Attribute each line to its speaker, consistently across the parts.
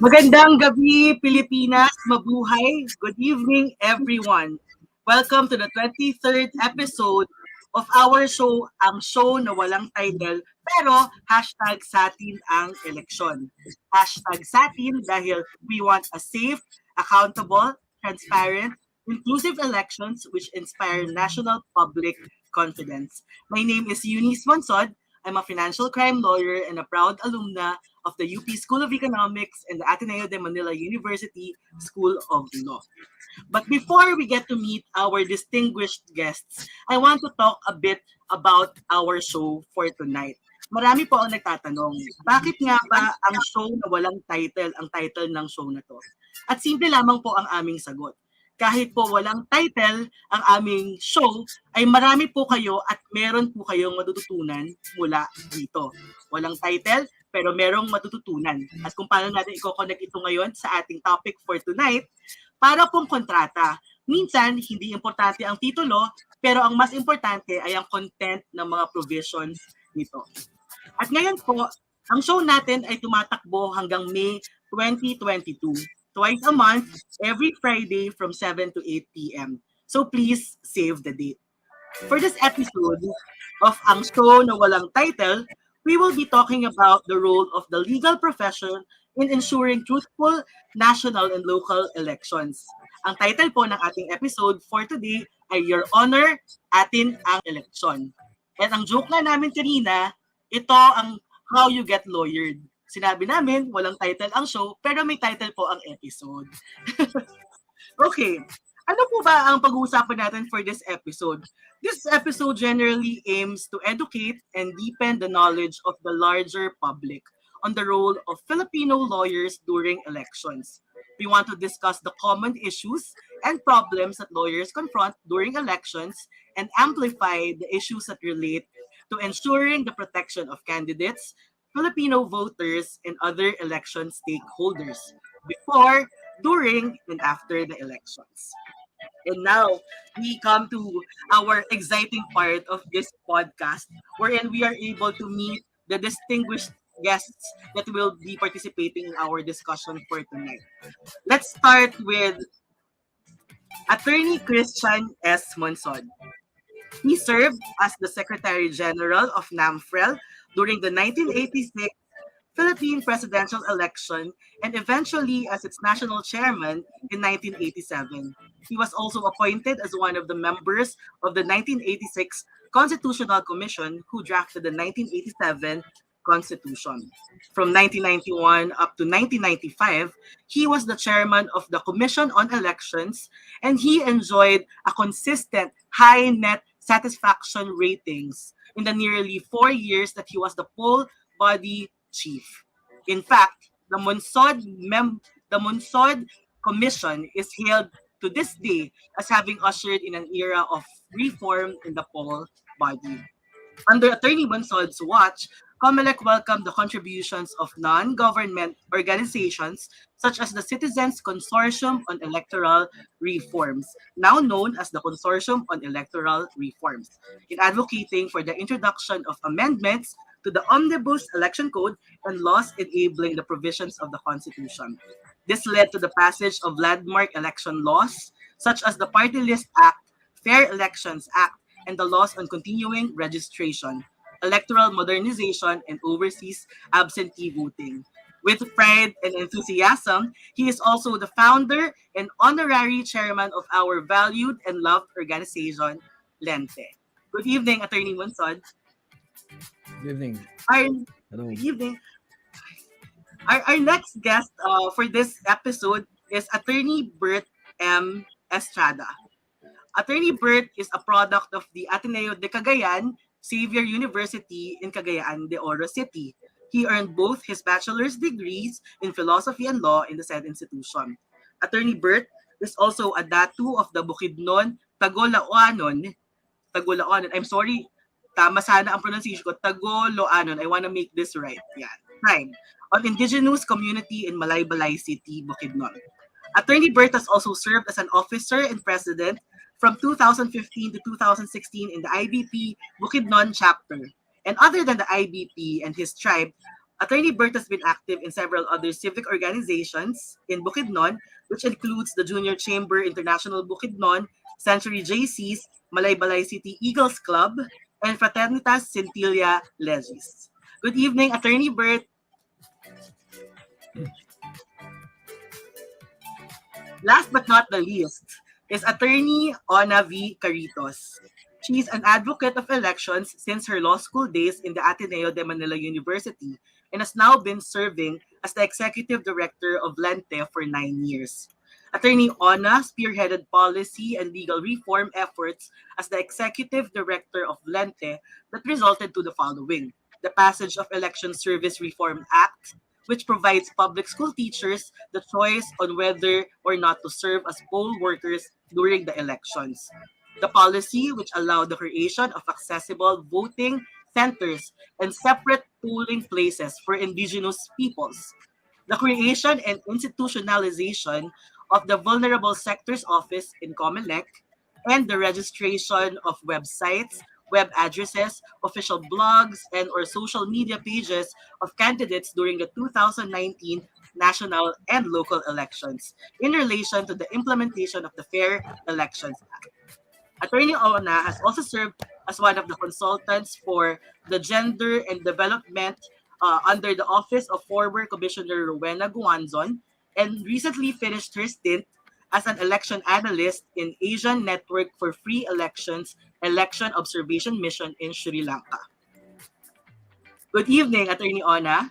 Speaker 1: Magandang gabi, Pilipinas. Mabuhay. Good evening, everyone. Welcome to the 23rd episode of our show, ang show na walang title, pero hashtag satin ang eleksyon. Hashtag satin dahil we want a safe, accountable, transparent, inclusive elections which inspire national public confidence. My name is Eunice Monsod. I'm a financial crime lawyer and a proud alumna of the UP School of Economics and the Ateneo de Manila University School of Law. But before we get to meet our distinguished guests, I want to talk a bit about our show for tonight. Marami po ang nagtatanong, bakit nga ba ang show na walang title ang title ng show na to? At simple lamang po ang aming sagot. Kahit po walang title ang aming show, ay marami po kayo at meron po kayong matututunan mula dito. Walang title, pero merong matututunan. At kung paano natin i-connect ito ngayon sa ating topic for tonight, para pong kontrata. Minsan, hindi importante ang titulo, pero ang mas importante ay ang content ng mga provisions nito. At ngayon po, ang show natin ay tumatakbo hanggang May 2022. Twice a month, every Friday from 7 to 8 p.m. So please save the date. For this episode of Ang Show na Walang Title, we will be talking about the role of the legal profession in ensuring truthful national and local elections. Ang title po ng ating episode for today ay Your Honor, ATTYn ang Eleksyon. At ang joke na namin kanina, ito ang How You Get Lawyered. Sinabi namin, walang title ang show, pero may title po ang episode. Okay, ano po ba ang pag-uusapan natin for this episode? This episode generally aims to educate and deepen the knowledge of the larger public on the role of Filipino lawyers during elections. We want to discuss the common issues and problems that lawyers confront during elections and amplify the issues that relate to ensuring the protection of candidates, Filipino voters, and other election stakeholders before, during, and after the elections. And now, we come to our exciting part of this podcast wherein we are able to meet the distinguished guests that will be participating in our discussion for tonight. Let's start with Attorney Christian S. Monsod. He served as the Secretary General of NAMFREL during the 1986 Philippine presidential election and eventually as its national chairman in 1987. He was also appointed as one of the members of the 1986 Constitutional Commission who drafted the 1987 Constitution. From 1991 up to 1995, he was the chairman of the Commission on Elections and he enjoyed a consistent high net satisfaction ratings in the nearly 4 years that he was the poll body chief. In fact, the Monsod Commission is hailed to this day as having ushered in an era of reform in the poll body. Under Attorney Monsod's watch, COMELEC welcomed the contributions of non-government organizations such as the Citizens Consortium on Electoral Reforms, now known as the Consortium on Electoral Reforms, in advocating for the introduction of amendments to the Omnibus Election Code and laws enabling the provisions of the Constitution. This led to the passage of landmark election laws such as the Party List Act, Fair Elections Act, and the laws on continuing registration, electoral modernization, and overseas absentee voting. With pride and enthusiasm, he is also the founder and honorary chairman of our valued and loved organization, Lente. Good evening, Attorney Monsod.
Speaker 2: Good evening. Hello.
Speaker 1: Good evening. Our next guest for this episode is Attorney Bert M. Estrada. Attorney Bert is a product of the Ateneo de Cagayan Xavier University in Cagayan de Oro City. He earned both his bachelor's degrees in philosophy and law in the said institution. Attorney Bert is also a datu of the Bukidnon Tagoloanon. I'm sorry, tama sana ang pronunciation ko. Tagoloanon. I want to make this right. Yeah, fine. On indigenous community in Malaybalay City, Bukidnon. Attorney Bert has also served as an officer and president from 2015 to 2016 in the IBP Bukidnon chapter. And other than the IBP and his tribe, Attorney Bert has been active in several other civic organizations in Bukidnon, which includes the Junior Chamber International Bukidnon, Century JCs, Malaybalay City Eagles Club, and Fraternitas Scintilla Legis. Good evening, Attorney Bert. Last but not the least is Attorney Ona V. Caritos. She's an advocate of elections since her law school days in the Ateneo de Manila University and has now been serving as the executive director of Lente for 9 years. Attorney Ona spearheaded policy and legal reform efforts as the executive director of Lente that resulted to the following: the passage of Election Service Reform Act, which provides public school teachers the choice on whether or not to serve as poll workers during the elections. The policy, which allowed the creation of accessible voting centers and separate polling places for indigenous peoples. The creation and institutionalization of the Vulnerable Sectors Office in COMELEC, and the registration of websites, web addresses, official blogs, and or social media pages of candidates during the 2019 national and local elections in relation to the implementation of the Fair Elections Act. Attorney Ona has also served as one of the consultants for the Gender and Development under the Office of former Commissioner Rowena Guanzon, and recently finished her stint as an election analyst in Asian Network for Free Elections Election Observation Mission in Sri Lanka. Good evening, Attorney Ona.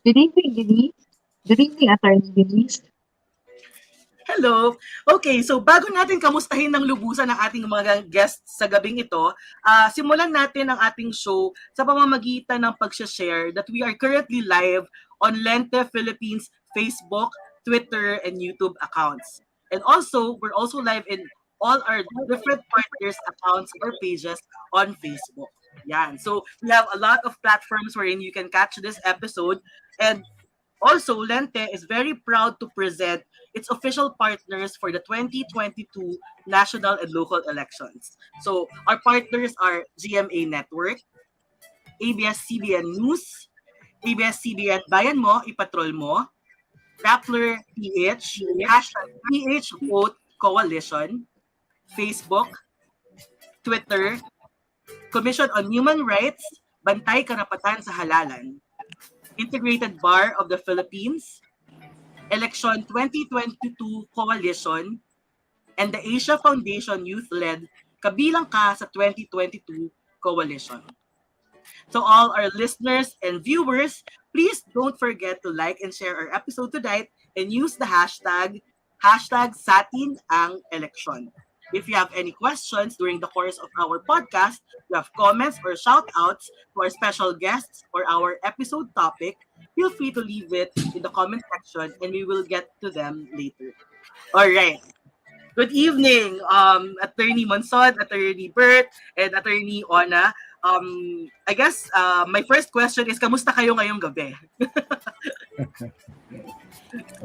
Speaker 3: Good evening, Denise. Good evening, Attorney Denise.
Speaker 1: Hello. Okay, so bago natin kamustahin ng lubusan ng ating mga guests sa gabing ito, simulan natin ang ating show sa pamamagitan ng pag-share that we are currently live on Lente Philippines Facebook, Twitter, and YouTube accounts. And also, we're also live in all our different partners' accounts or pages on Facebook. Yan. So, we have a lot of platforms wherein you can catch this episode. And also, Lente is very proud to present its official partners for the 2022 national and local elections. So, our partners are GMA Network, ABS-CBN News, ABS-CBN Bayan Mo, Ipatrol Mo, Rappler PH, hashtag PH Vote Coalition, Facebook, Twitter, Commission on Human Rights, Bantay Karapatan sa Halalan, Integrated Bar of the Philippines, Eleksyon 2022 Coalition, and the Asia Foundation Youth-led Kabilang Ka sa 2022 Coalition. To all our listeners and viewers, please don't forget to like and share our episode tonight and use the hashtag #SATIN ang eleksyon. If you have any questions during the course of our podcast, you have comments or shout-outs to our special guests or our episode topic, feel free to leave it in the comment section and we will get to them later. All right. Good evening, Attorney Monson, Attorney Bert, and Attorney Ona. I guess my first question is, kamusta kayo ngayong gabi?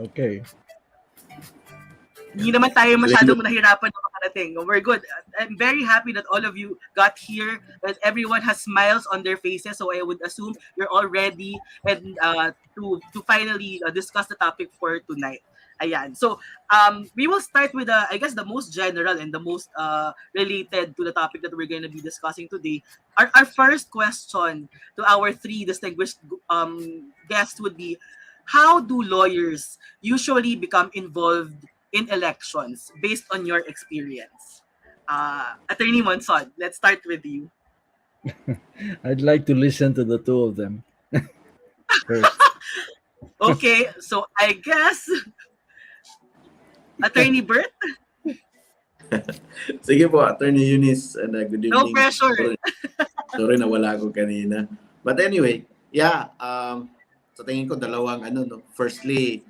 Speaker 2: Okay.
Speaker 1: Hindi naman tayo masyadong nahirapan na makarating. We're good. I'm very happy that all of you got here, that everyone has smiles on their faces. So I would assume you're all ready and to finally discuss the topic for tonight. Ayan. So we will start with I guess the most general and the most related to the topic that we're going to be discussing today. Our first question to our three distinguished guests would be, how do lawyers usually become involved in elections based on your experience? Attorney Monson, let's start with you.
Speaker 2: I'd like to listen to the two of them first.
Speaker 1: Okay, so I guess Attorney Bert?
Speaker 4: Sige po, Attorney Eunice, and good evening.
Speaker 1: No pressure.
Speaker 4: Sorry na wala ako kanina. But anyway, yeah, sa tingin ko dalawang Firstly,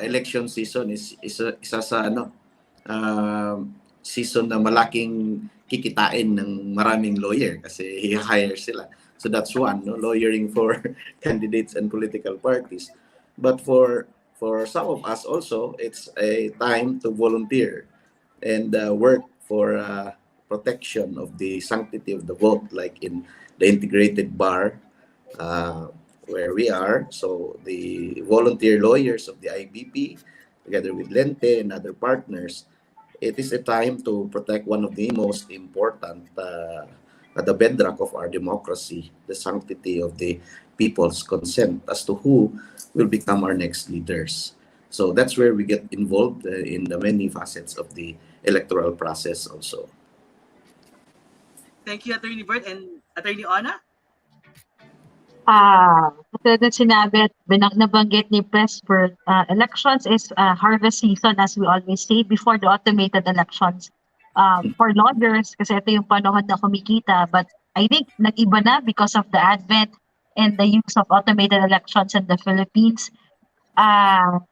Speaker 4: election season is isa sa season na malaking kikitain ng maraming lawyer kasi i-hire sila. So that's one, lawyering for candidates and political parties. But for some of us also, it's a time to volunteer and work for protection of the sanctity of the vote, like in the integrated bar uh, where we are. So the volunteer lawyers of the IBP, together with Lente and other partners, it is a time to protect one of the most important, the bedrock of our democracy, the sanctity of the people's consent as to who will become our next leaders. So that's where we get involved in the many facets of the electoral process also.
Speaker 1: Thank you, Attorney Bert and Attorney Ona.
Speaker 3: Katulad ng sinabi at nabanggit ni Presper, elections is harvest season as we always say before the automated elections. For lawyers, kasi ito yung panahon na kumikita, but I think nag-iba na because of the advent and the use of automated elections in the Philippines.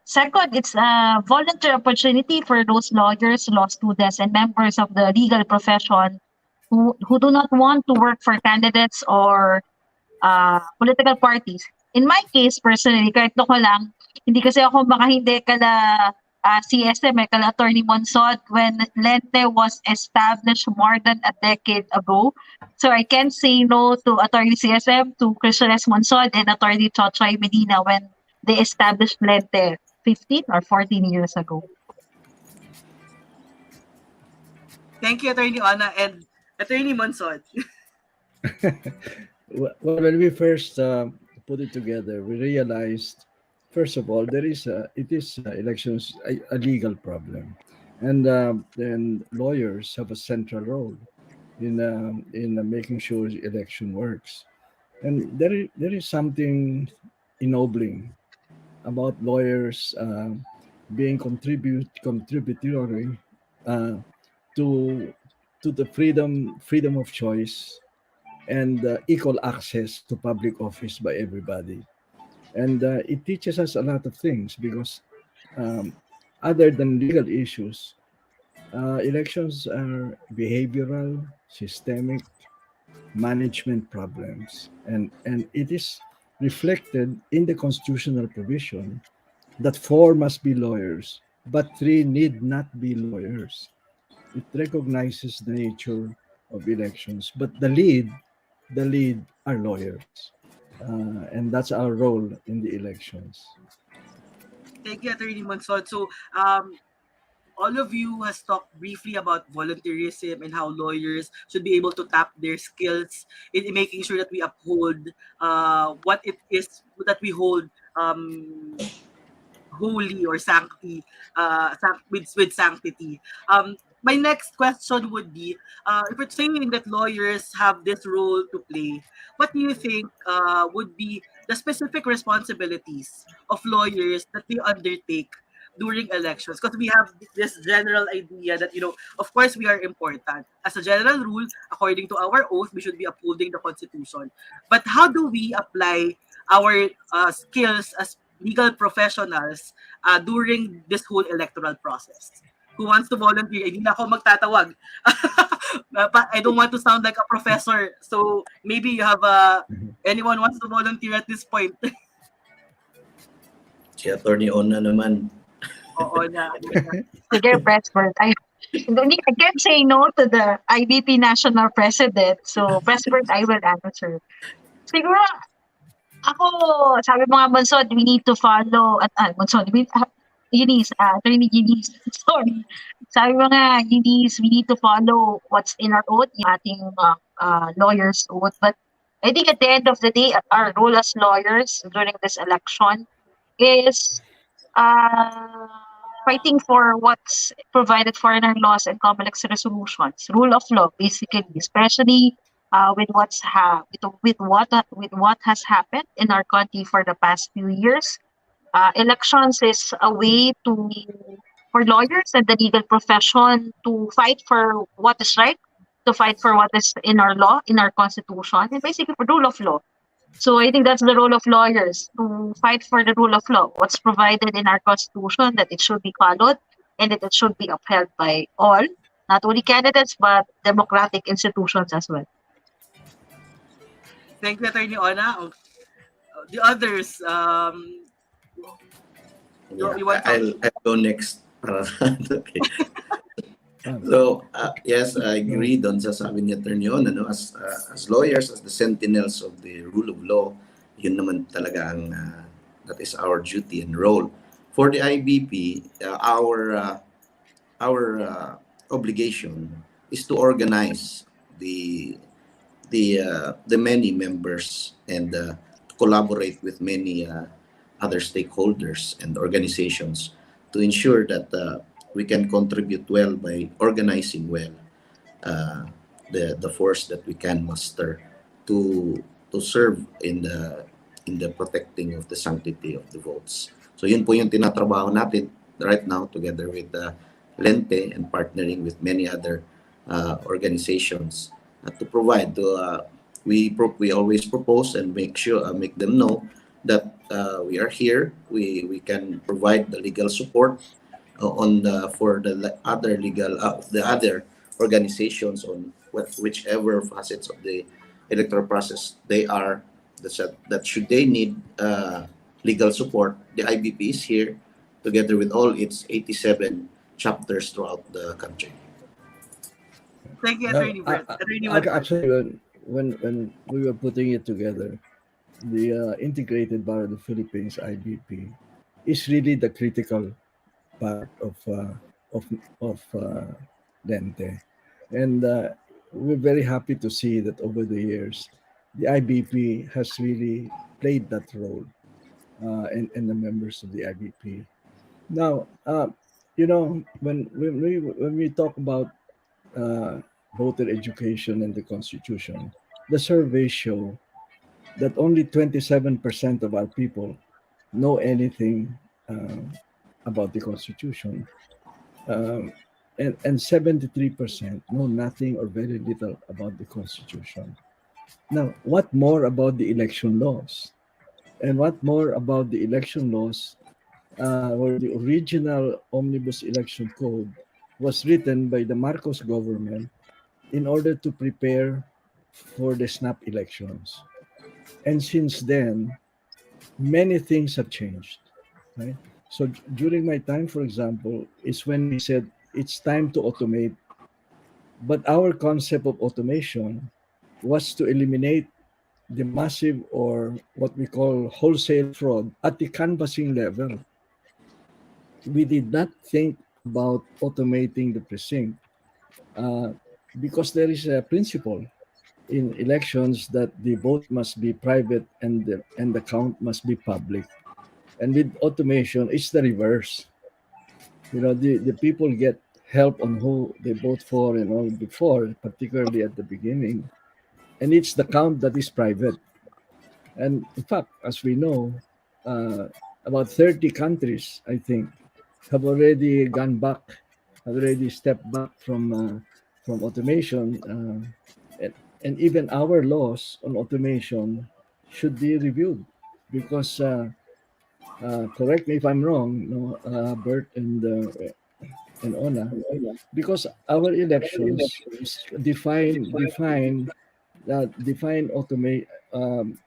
Speaker 3: Second, it's a voluntary opportunity for those lawyers, law students, and members of the legal profession who do not want to work for candidates or political parties. In my case, personally, kahit ko lang, hindi kasi ako makahindi kala CSM, kala Attorney Monsod when Lente was established more than a decade ago. So I can't say no to Attorney CSM, to Christian S. Monsod, and Attorney Chochay Medina when they established Lente 15 or 14 years ago.
Speaker 1: Thank you, Attorney Ona and Attorney Monsod.
Speaker 2: Well, when we first put it together, we realized, first of all, elections a legal problem, and then lawyers have a central role in making sure the election works. And there is something ennobling about lawyers being contributory uh, to the freedom of choice and equal access to public office by everybody. And it teaches us a lot of things because um, other than legal issues, elections are behavioral, systemic, management problems. And it is reflected in the constitutional provision that four must be lawyers, but three need not be lawyers. It recognizes the nature of elections, but the lead are lawyers, and that's our role in the elections.
Speaker 1: Thank you, Attorney Monsod. So, all of you has talked briefly about volunteerism and how lawyers should be able to tap their skills in making sure that we uphold what it is that we hold holy or sanctity, with sanctity. My next question would be, if it's saying that lawyers have this role to play, what do you think would be the specific responsibilities of lawyers that they undertake during elections? Because we have this general idea that, of course, we are important. As a general rule, according to our oath, we should be upholding the Constitution. But how do we apply our skills as legal professionals during this whole electoral process? Who wants to volunteer? Hindi na ako magtatawag. But I don't want to sound like a professor. So maybe you have anyone wants to volunteer at this point?
Speaker 4: Si Attorney Ona naman.
Speaker 1: Oo na.
Speaker 3: Sige, Presper. I can't say no to the IBP National President. So, Presper, I will answer. Siguro, ako, sabi mga Monsod, we need to follow, Monsod, Eunice, Attorney Eunice, sorry. Sabi mga Eunice, we need to follow what's in our oath, yung ating lawyer's oath. But I think at the end of the day, our role as lawyers during this election is fighting for what's provided for in our laws and complex resolutions, rule of law, basically, especially with what has happened in our country for the past few years. Elections is a way for lawyers and the legal profession to fight for what is right, to fight for what is in our law, in our constitution, and basically for rule of law. So I think that's the role of lawyers, to fight for the rule of law, what's provided in our constitution, that it should be followed and that it should be upheld by all, not only candidates, but democratic institutions as well.
Speaker 1: Thank you, Attorney Ona. The others, you want
Speaker 4: I'll go next. Okay. So, yes, I agree doon sa sabi ni Attorney Ona, as lawyers, as the sentinels of the rule of law yun naman talaga ang that is our duty and role. For the IBP, our obligation is to organize the many members and to collaborate with many other stakeholders and organizations to ensure that we can contribute well by organizing well uh, the force that we can muster to serve in the protecting of the sanctity of the votes. So yun po yung tinatrabaho natin right now together with Lente and partnering with many other organizations to provide to we always propose and make them know that we are here. We can provide the legal support on the for the other legal the other organizations on whichever facets of the electoral process they are, that should they need legal support, the IBP is here together with all its 87 chapters throughout the country.
Speaker 1: Thank you, Attorney Brett. Attorney Juan.
Speaker 2: Actually, when we were putting it together, the Integrated Bar of the Philippines (IBP) is really the critical part of of Lente, and we're very happy to see that over the years, the IBP has really played that role, and the members of the IBP. Now, when we talk about voter education and the Constitution, the surveys show that only 27% of our people know anything about the Constitution, um, and 73% know nothing or very little about the Constitution. Now, what more about the election laws? And what more about the election laws where the original Omnibus Election Code was written by the Marcos government in order to prepare for the snap elections. And since then, many things have changed, right? So during my time, for example, is when we said it's time to automate. But our concept of automation was to eliminate the massive or what we call wholesale fraud at the canvassing level. We did not think about automating the precinct uh, because there is a principle in elections that the vote must be private and the count must be public. And with automation, it's the reverse. The people get help on who they vote for and all before, particularly at the beginning. And it's the count that is private. And in fact, as we know, uh, about 30 countries, I think, have already gone back, have already stepped back from automation, and even our laws on automation should be reviewed because, correct me if I'm wrong, no, Bert and Ona, because our elections define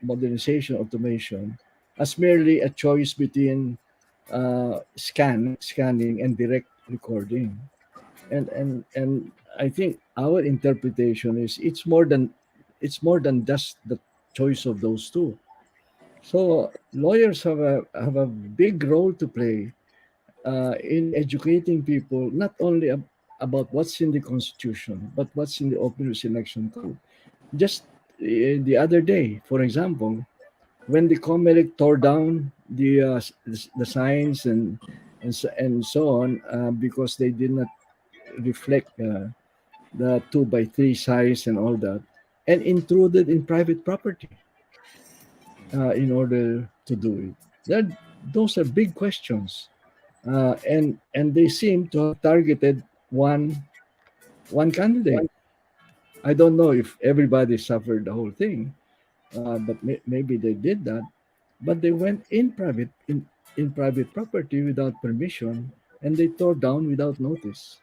Speaker 2: modernization automation as merely a choice between scanning and direct recording. And I think our interpretation is it's more than just the choice of those two. So lawyers have a big role to play in educating people not only about what's in the Constitution but what's in the Omnibus Election Code. Just the other day, for example, when the Comelec tore down the signs and so on because they did not reflect the 2 by 3 size and all that, and intruded in private property in order to do it. Those are big questions, and they seem to have targeted one candidate. I don't know if everybody suffered the whole thing, but maybe they did that. But they went in private property without permission, and they tore down without notice.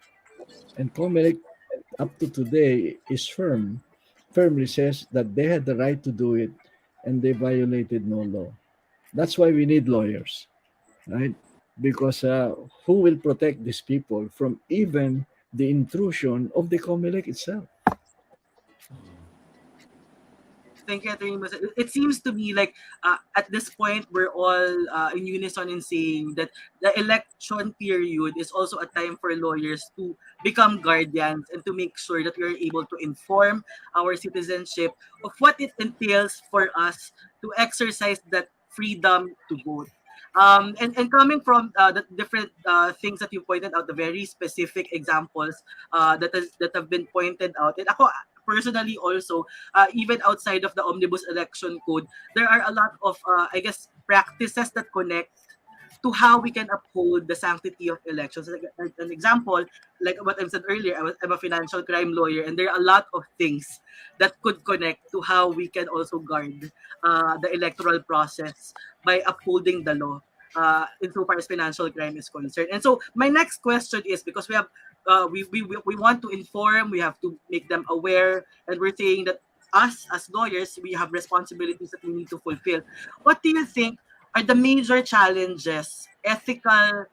Speaker 2: And Comelec, up to today, is firmly says that they had the right to do it, and they violated no law. That's why we need lawyers, right? Because who will protect these people from even the intrusion of the Comelec itself?
Speaker 1: thank you, Attorney Mas. It seems to me like at this point we're all in unison in saying that the election period is also a time for lawyers to become guardians and to make sure that we are able to inform our citizenship of what it entails for us to exercise that freedom to vote. And coming from the different things that you pointed out, the very specific examples that have been pointed out, and ako personally also, even outside of the Omnibus Election Code, there are a lot of, I guess, practices that connect to how we can uphold the sanctity of elections. Like an example, like what I said earlier, I'm a financial crime lawyer, and there are a lot of things that could connect to how we can also guard the electoral process by upholding the law insofar as financial crime is concerned. And so my next question is, because we have we want to inform, we have to make them aware, and we're saying that us as lawyers, we have responsibilities that we need to fulfill. What do you think are the major challenges, ethical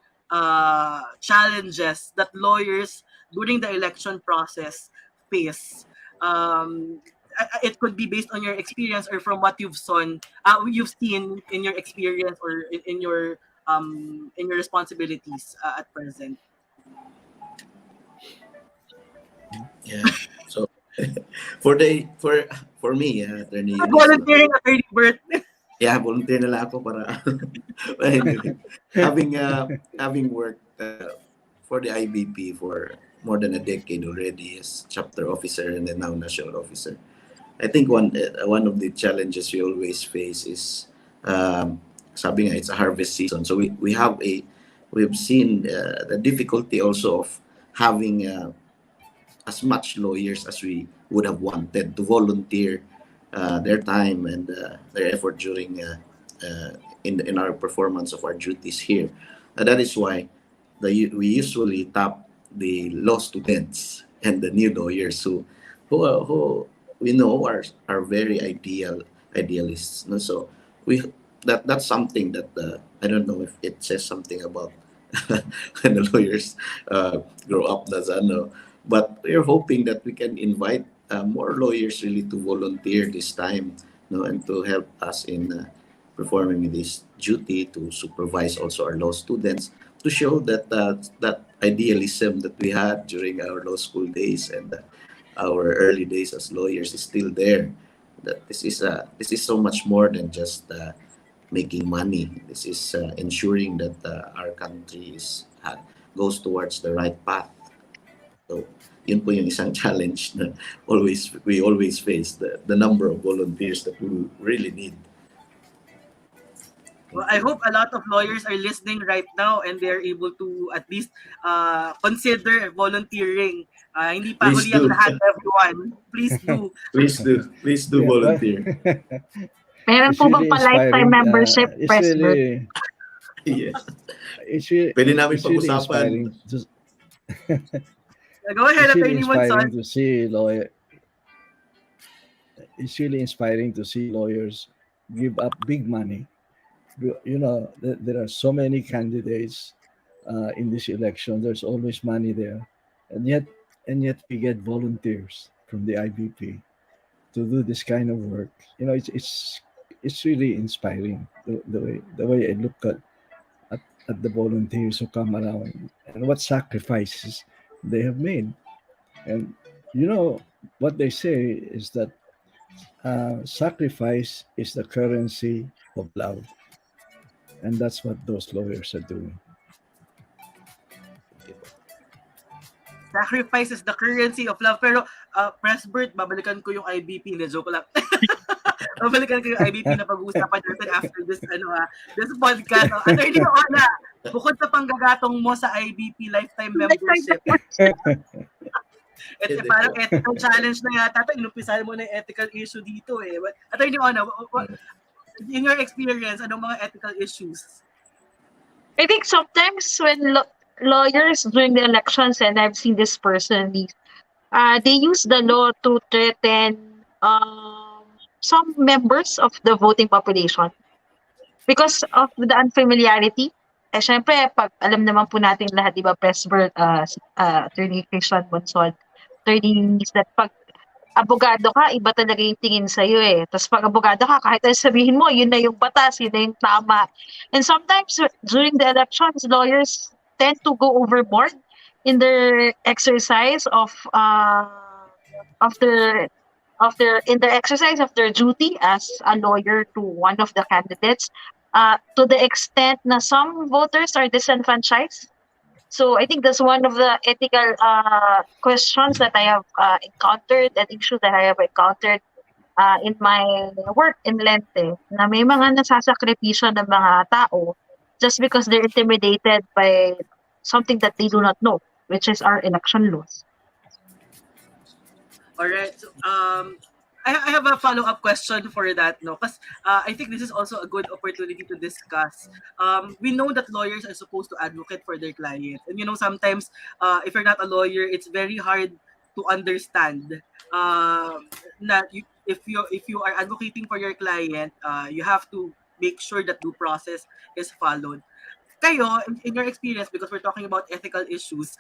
Speaker 1: challenges that lawyers during the election process face? It could be based on your experience or from what you've seen in your experience or in your responsibilities at present.
Speaker 4: Yeah. So for me, Attorney Eunice, no?
Speaker 1: Volunteering, Attorney Bert.
Speaker 4: Yeah, volunteer na lang ako para but anyway, having worked for the IBP for more than a decade already as chapter officer and then now national officer. I think one of the challenges we always face is sabi nga, it's a harvest season. So we've seen the difficulty also of having as much lawyers as we would have wanted to volunteer their time and their effort during in our performance of our duties here. That is why we usually tap the law students and the new lawyers who we know are very idealists. No? So that's something that I don't know if it says something about when the lawyers grow up. Ano, but we're hoping that we can invite more lawyers really to volunteer this time, no, and to help us in performing this duty to supervise also our law students to show that that idealism that we had during our law school days and our early days as lawyers is still there. That this is so much more than just making money. This is ensuring that our country goes towards the right path. So, yun po yung isang challenge na we always face, the number of volunteers that we really need.
Speaker 1: Well, I hope a lot of lawyers are listening right now and they're able to at least consider volunteering. Hindi pa
Speaker 4: Please
Speaker 1: huli ang
Speaker 4: do.
Speaker 1: lahat, everyone. Please do.
Speaker 4: Please do volunteer.
Speaker 3: Meron
Speaker 2: It's
Speaker 3: po bang
Speaker 2: really
Speaker 3: pa-lifetime
Speaker 2: inspiring.
Speaker 3: membership,
Speaker 2: It's
Speaker 3: Presbert?
Speaker 2: really,
Speaker 4: Yes.
Speaker 2: it's
Speaker 4: Pwede namin
Speaker 2: really
Speaker 4: pag-usapan.
Speaker 2: inspiring.
Speaker 1: Go ahead,
Speaker 2: It's really
Speaker 1: Attorney Monson.
Speaker 2: inspiring to see lawyer. It's really inspiring to see lawyers give up big money. You know, there are so many candidates in this election. There's always money there, and yet we get volunteers from the IBP to do this kind of work. You know, it's really inspiring the way I look at the volunteers who come around and what sacrifices they have made. And you know what they say is that sacrifice is the currency of love, and that's what those lawyers are doing.
Speaker 1: Sacrifice is the currency of love. Pero, Presbert, babalikan ko yung IBP. Hindi, joke lang. Babalikan ko yung IBP na pag-uusapan natin after this podcast. Attorney Ona, bukod sa panggagatong mo sa IBP lifetime membership, parang ethical challenge na yata ito. Inumpisahan mo na yung ethical issue dito eh. But, Attorney Ona, in your experience, anong mga ethical issues?
Speaker 3: I think sometimes when lawyers during the elections, and I've seen this personally, they use the law to threaten some members of the voting population because of the unfamiliarity. Eh, syempre, pag alam naman po natin lahat, di ba, Presbert, Attorney Christian Bonsol, attorneys, that pag abogado ka, iba talaga yung tingin sa'yo eh. Tapos pag abogado ka, kahit ano sabihin mo, yun na yung batas, yun na yung tama. And sometimes during the elections, lawyers tend to go overboard in their exercise of their in the exercise of their duty as a lawyer to one of the candidates, to the extent na some voters are disenfranchised. So I think that's one of the ethical questions that I have encountered, and issues that I have encountered in my work in Lente, na may mga nasasakripisyo ng mga tao just because they're intimidated by something that they do not know, which is our election laws.
Speaker 1: All right. So, I have a follow-up question for that, no? Because I think this is also a good opportunity to discuss. We know that lawyers are supposed to advocate for their clients, and sometimes if you're not a lawyer, it's very hard to understand. If you are advocating for your client, you have to make sure that due process is followed. Kayo, in your experience, because we're talking about ethical issues,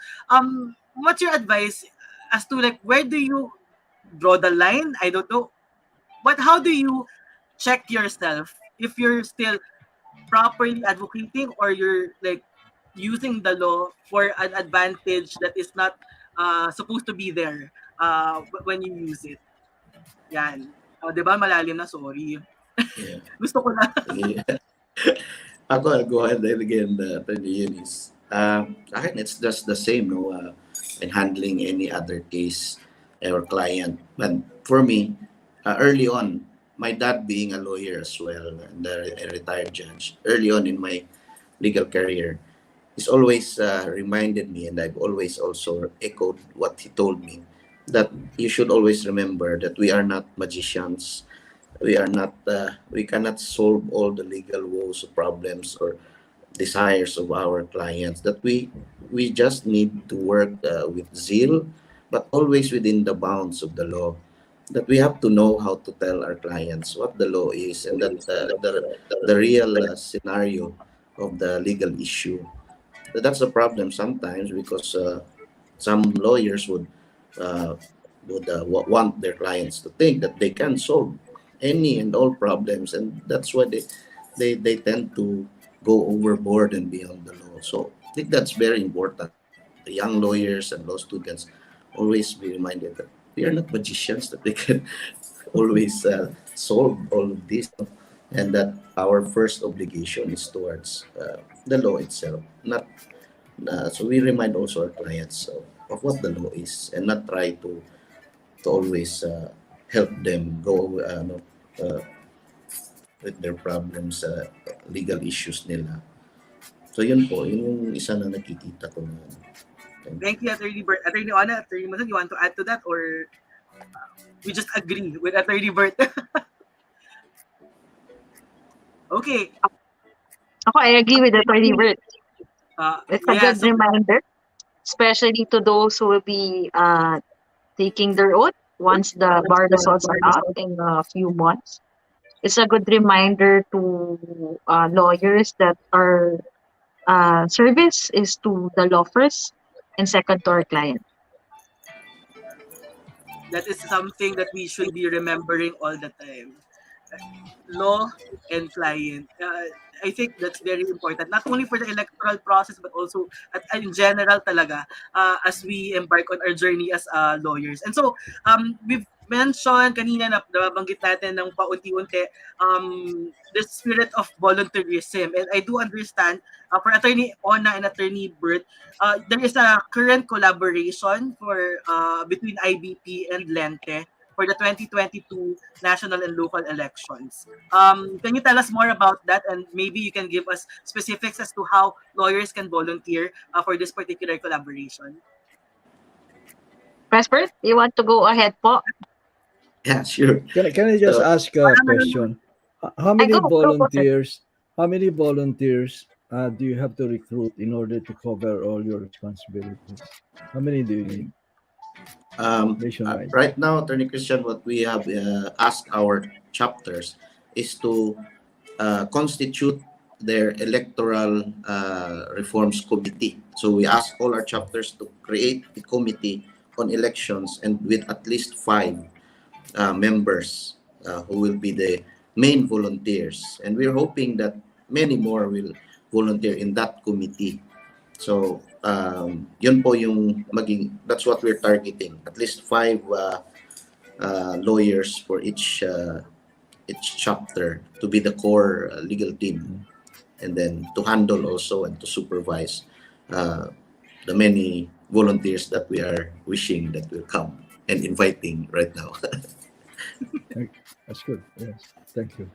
Speaker 1: what's your advice as to like where do you draw the line? I don't know. But how do you check yourself if you're still properly advocating or you're like using the law for an advantage that is not supposed to be there when you use it? Yan. Di ba? Malalim na, sorry.
Speaker 4: Yeah.
Speaker 1: Gusto ko na.
Speaker 4: Sige. I'll go ahead and again, Attorney Eunice. Akin, it's just the same, no, in handling any other case or client. But for me, early on, my dad being a lawyer as well, and a retired judge, early on in my legal career, he's always reminded me, and I've always also echoed what he told me, that you should always remember that we are not magicians. We are not. We cannot solve all the legal woes, problems, or desires of our clients. That we just need to work with zeal, but always within the bounds of the law. That we have to know how to tell our clients what the law is, and that the real scenario of the legal issue. That's a problem sometimes, because some lawyers uh, want their clients to think that they can solve any and all problems, and that's why they tend to go overboard and beyond the law. So I think that's very important. The young lawyers and law students always be reminded that we are not magicians, that they can always solve all of this, and that our first obligation is towards the law itself. Not So we remind also our clients of what the law is, and not try to always help them go uh, with their problems, legal issues nila. So yun po, yun yung isa na nakikita ko na.
Speaker 1: Thank you, Attorney Bert. Attorney Ona, Attorney Mason, you want to add to that, or we just agree with Attorney Bert? Okay.
Speaker 3: Ako, I agree with Attorney Bert. It's a
Speaker 1: Yeah,
Speaker 3: good reminder, especially to those who will be taking their oath once the bar results are out in a few months. It's a good reminder to lawyers that our service is to the law first, and second to our client.
Speaker 1: that is something that we should be remembering all the time. Law and client. I think that's very important, not only for the electoral process, but also in general talaga, as we embark on our journey as lawyers. And so, we've mentioned kanina na nabanggit natin ng paunti-unti the spirit of volunteerism. And I do understand for Attorney Ona and Attorney Bert, there is a current collaboration for between IBP and Lente for the 2022 national and local elections. Can you tell us more about that, and maybe you can give us specifics as to how lawyers can volunteer for this particular collaboration?
Speaker 3: Presper, you want to go ahead po?
Speaker 4: Yeah, sure.
Speaker 2: Can I just
Speaker 4: So,
Speaker 2: ask a question? How many
Speaker 3: go ahead.
Speaker 2: volunteers? How many volunteers do you have to recruit in order to cover all your responsibilities? How many do you need? Nationwide.
Speaker 4: right now, Attorney Christian, what we have asked our chapters is to constitute their electoral reforms committee. So we ask all our chapters to create a committee on elections, and with at least 5 members who will be the main volunteers. And we're hoping that many more will volunteer in that committee. So, yun po yung that's what we're targeting. At least 5 lawyers for each chapter to be the core legal team, and then to handle also and to supervise the many volunteers that we are wishing that will come and inviting right now.
Speaker 2: That's good. Yes. Thank you.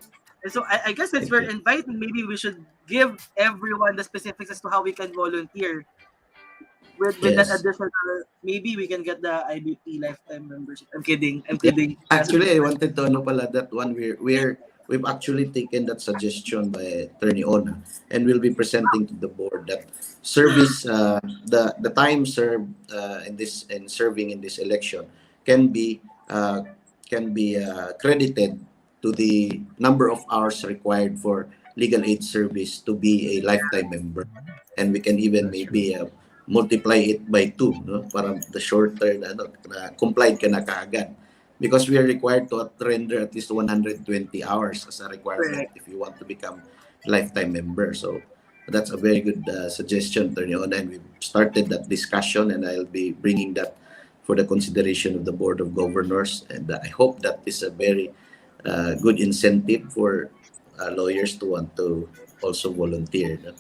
Speaker 1: And so I guess since
Speaker 4: Thank
Speaker 1: we're
Speaker 4: you.
Speaker 1: inviting, maybe we should give everyone the specifics as to how we can volunteer. With that
Speaker 4: Yes.
Speaker 1: additional, maybe we can get the IBP lifetime membership. I'm kidding. I'm kidding.
Speaker 4: Actually, I wanted to pala that one we've actually taken that suggestion by Attorney Ona, and we'll be presenting to the board that service the time served in serving in this election can be credited to the number of hours required for legal aid service to be a lifetime member, and we can even
Speaker 2: That's
Speaker 4: maybe multiply it by 2, no? Para the shorter na complied ka na kaagad. Because we are required to render at least 120 hours as a requirement if you want to become lifetime member. So that's a very good suggestion, Attorney Ona, and we've started that discussion, and I'll be bringing that for the consideration of the Board of Governors. And I hope that is a very good incentive for lawyers to want to also volunteer. No?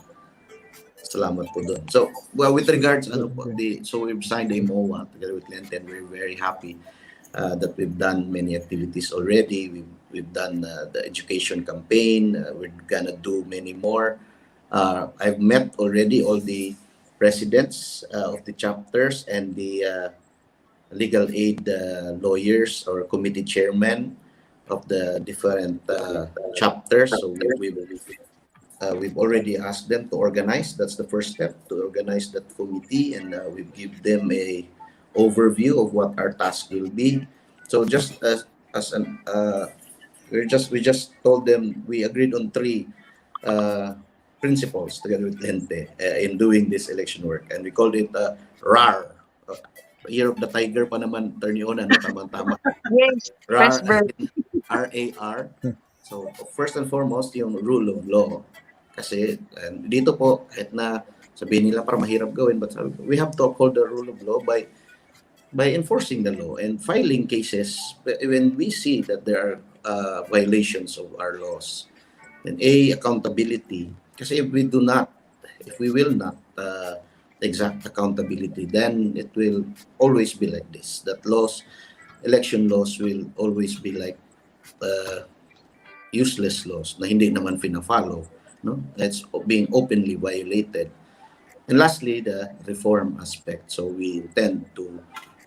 Speaker 4: Salamat po doon. So, well, with regards, so we've signed the MOA together with Lente, and we're very happy that we've done many activities already. We've done the education campaign. We're gonna do many more. I've met already all the presidents of the chapters and the legal aid lawyers or committee chairmen of the different chapters. So we've already asked them to organize. That's the first step, to organize that committee, and we give them a overview of what our task will be. So just as an we just told them, we agreed on 3 principles together with Lente in doing this election work, and we called it RAR. Year of the Tiger pa naman, Attorney Ona, no? Tama-tama.
Speaker 3: Yes,
Speaker 4: RAR,
Speaker 3: Pressburg.
Speaker 4: RAR. So, first and foremost, yung rule of law. Kasi dito po, kahit na sabihin nila para mahirap gawin, but we have to uphold the rule of law by enforcing the law and filing cases when we see that there are violations of our laws. And accountability. Kasi if we will not exact accountability, then it will always be like this. That election laws will always be like useless laws na hindi naman fina-follow, no? It's being openly violated. And lastly, the reform aspect. So we intend to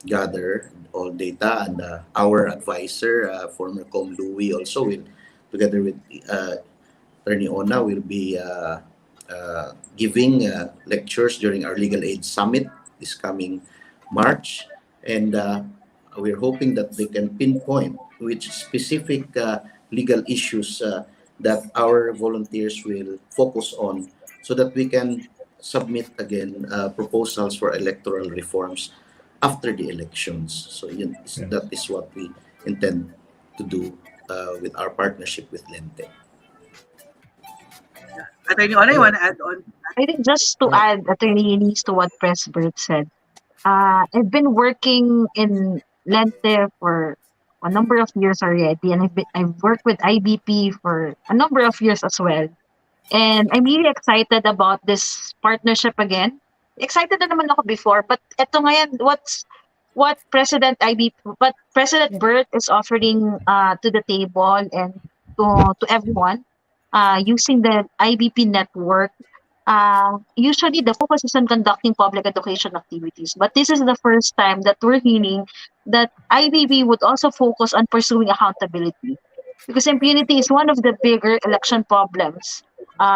Speaker 4: gather all data, and our advisor, former Com Louie, also will, together with Attorney Ona, will be giving lectures during our Legal Aid Summit this coming March. And we're hoping that they can pinpoint which specific legal issues that our volunteers will focus on, so that we can submit again proposals for electoral reforms after the elections. So that is what we intend to do with our partnership with Lente.
Speaker 1: Attorney Ona, you want to add on?
Speaker 3: I think just to add, Attorney Eunice, to what Pressburg said, I've been working in Lente for a number of years already, and I've worked with IBP for a number of years as well. And I'm really excited about this partnership again. Excited na naman ako before, but eto ngayon, what President Bert is offering to the table and to everyone using the IBP network. Usually the focus is on conducting public education activities, but this is the first time that we're hearing that IBP would also focus on pursuing accountability, because impunity is one of the bigger election problems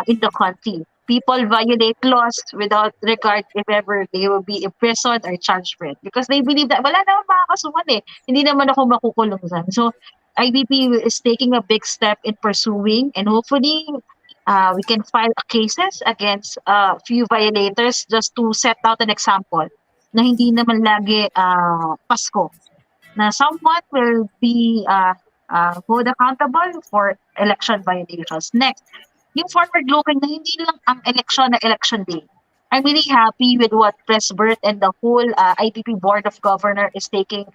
Speaker 3: in the country. People violate laws without regard if ever they will be imprisoned or charged for it, because they believe that wala naman makakasuhan hindi naman ako makukulong dyan. So IBP is taking a big step in pursuing, and hopefully we can file cases against a few violators, just to set out an example na hindi naman lagi Pasko. na someone will be hold accountable for election violations. Next, yung forward-looking na hindi lang ang election na election day. I'm really happy with what Presbert and the whole IPP Board of Governor is taking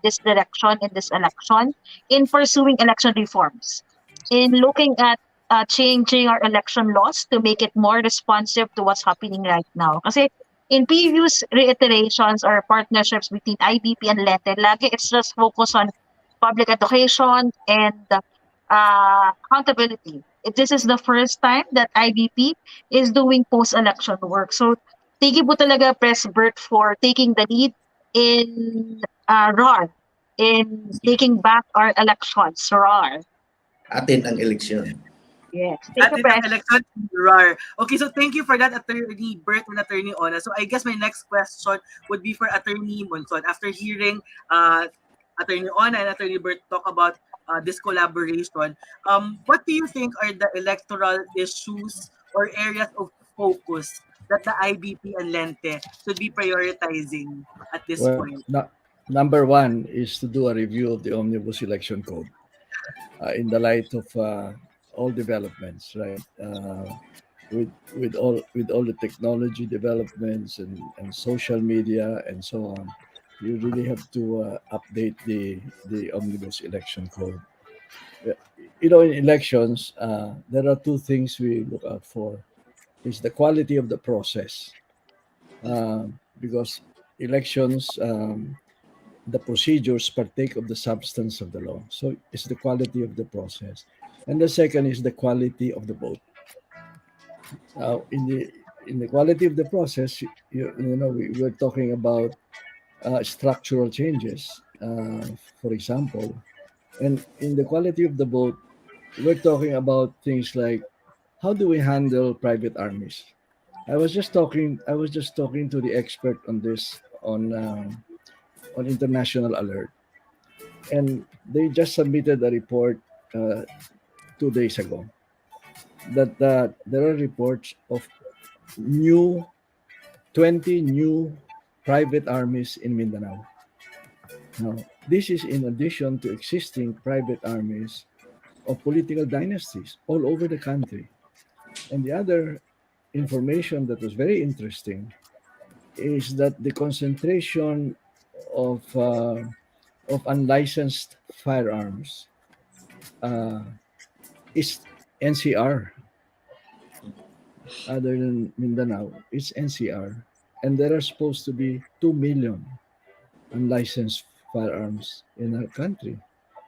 Speaker 3: this direction in this election in pursuing election reforms, in looking at changing our election laws to make it more responsive to what's happening right now. Kasi in previous reiterations or partnerships between IBP and LETE, lagi it's just focused on public education and accountability. This is the first time that IBP is doing post-election work. So, thank you po talaga, Presbert, for taking the lead in RAR, in taking back our elections, RAR.
Speaker 4: Atin ang eleksyon.
Speaker 3: Yes. Thank you,
Speaker 1: Atin
Speaker 3: Pres.
Speaker 1: ang election RAR. Okay, so thank you for that, Attorney Bert and Attorney Ona. So I guess my next question would be for Attorney Monson. After hearing Attorney Ona and Attorney Bert talk about this collaboration, what do you think are the electoral issues or areas of focus that the IBP and Lente should be prioritizing at this
Speaker 2: Well,
Speaker 1: point?
Speaker 2: number one is to do a review of the Omnibus Election Code in the light of all developments, right? With all the technology developments and social media and so on, you really have to update the Omnibus Election Code. Uh, in elections, there are two things we look out for: is the quality of the process, because elections, the procedures partake of the substance of the law. So it's the quality of the process. And the second is the quality of the vote. In the quality of the process, we're talking about structural changes, for example. And in the quality of the vote, we're talking about things like how do we handle private armies. I was just talking to the expert on this on international alert, and they just submitted a report uh, 2 days ago that there are reports of new 20 new private armies in Mindanao. Now, this is in addition to existing private armies of political dynasties all over the country. And the other information that was very interesting is that the concentration of uh, of unlicensed firearms uh, is NCR, other than Mindanao. It's NCR, and there are supposed to be 2 million unlicensed firearms in our country.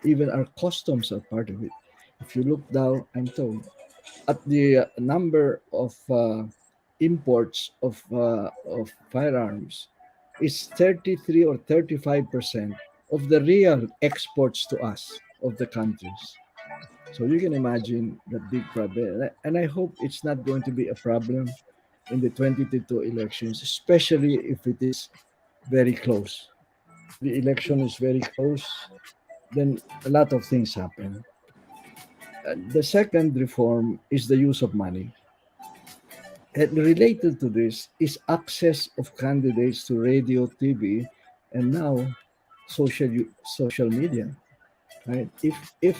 Speaker 2: Even our customs are part of it. If you look down, I'm told, at the number of imports of firearms, is 33 or 35% of the real exports to us of the countries. So you can imagine that big problem. And I hope it's not going to be a problem in the 2022 elections, especially if it is very close. If the election is very close, then a lot of things happen. The second reform is the use of money. And related to this is access of candidates to radio, TV, and now social media. Right? If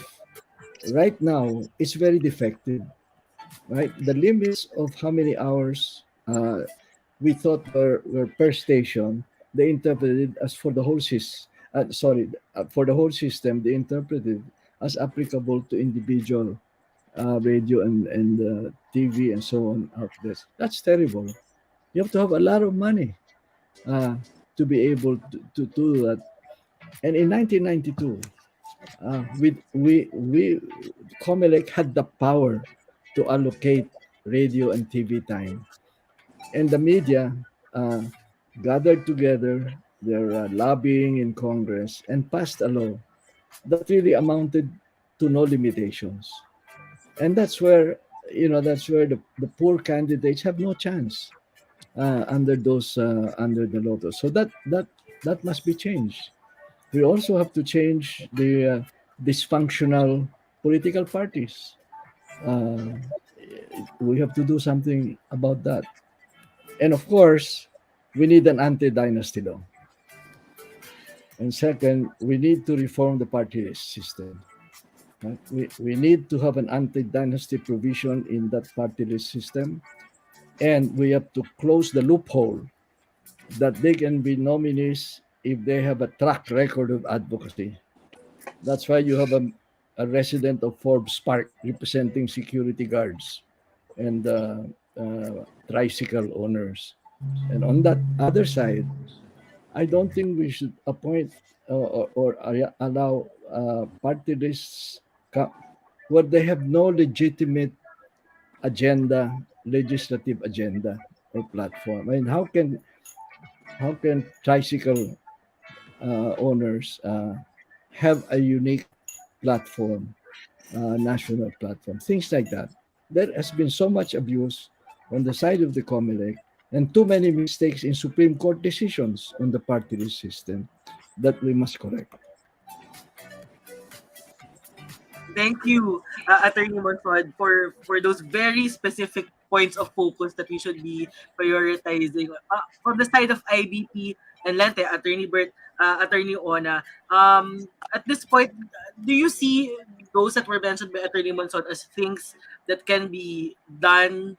Speaker 2: right now it's very defective, right? The limits of how many hours we thought were per station, they interpreted as for the whole for the whole system, they interpreted as applicable to individual radio and TV and so on out there. That's terrible. You have to have a lot of money uh, to be able to do that. And in 1992, we Comelec had the power to allocate radio and TV time, and the media uh, gathered together. Their lobbying in Congress and passed a law that really amounted to no limitations. And that's where the poor candidates have no chance under the law. So that must be changed. We also have to change the dysfunctional political parties. Uh, we have to do something about that. And of course, we need an anti-dynasty law. And second, we need to reform the party list system. Right? We need to have an anti-dynasty provision in that party list system, and we have to close the loophole that they can be nominees if they have a track record of advocacy. That's why you have a resident of Forbes Park representing security guards and tricycle owners. And on that other side, I don't think we should appoint or allow party lists where they have no legitimate agenda, legislative agenda or platform. I mean, how can tricycle owners have a unique platform, national platform, things like that? There has been so much abuse on the side of the COMELEC and too many mistakes in Supreme Court decisions on the party list system that we must correct.
Speaker 1: Thank you, Attorney Monford, for those very specific points of focus that we should be prioritizing. From the side of IBP and Lente, Attorney Bert, Attorney Ona, at this point, do you see those that were mentioned by Attorney Monford as things that can be done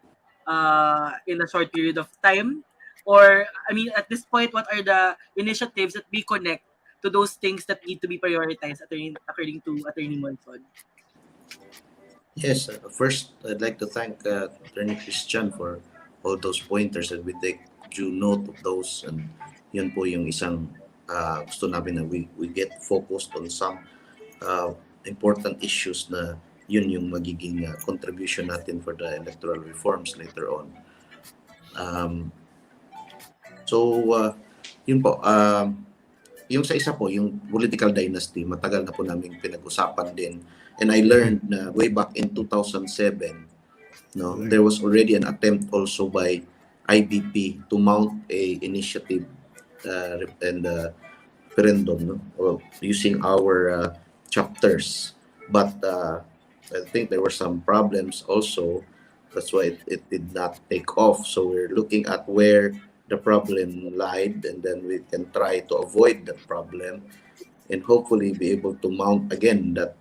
Speaker 1: in a short period of time? Or, I mean, at this point, what are the initiatives that we connect to those things that need to be prioritized according to Attorney Monford?
Speaker 4: Yes, first, I'd like to thank Attorney Christian for all those pointers, and we take due note of those. And yun po yung isang gusto namin na we get focused on some important issues na yun yung magiging contribution natin for the electoral reforms later on. Yun po, yung sa isa po, yung political dynasty, matagal na po namin pinag-usapan din. And I learned na way back in 2007, no, there was already an attempt also by IBP to mount a initiative and referendum, no, or using our chapters. But I think there were some problems also. That's why it did not take off. So we're looking at where the problem lied, and then we can try to avoid the problem and hopefully be able to mount again that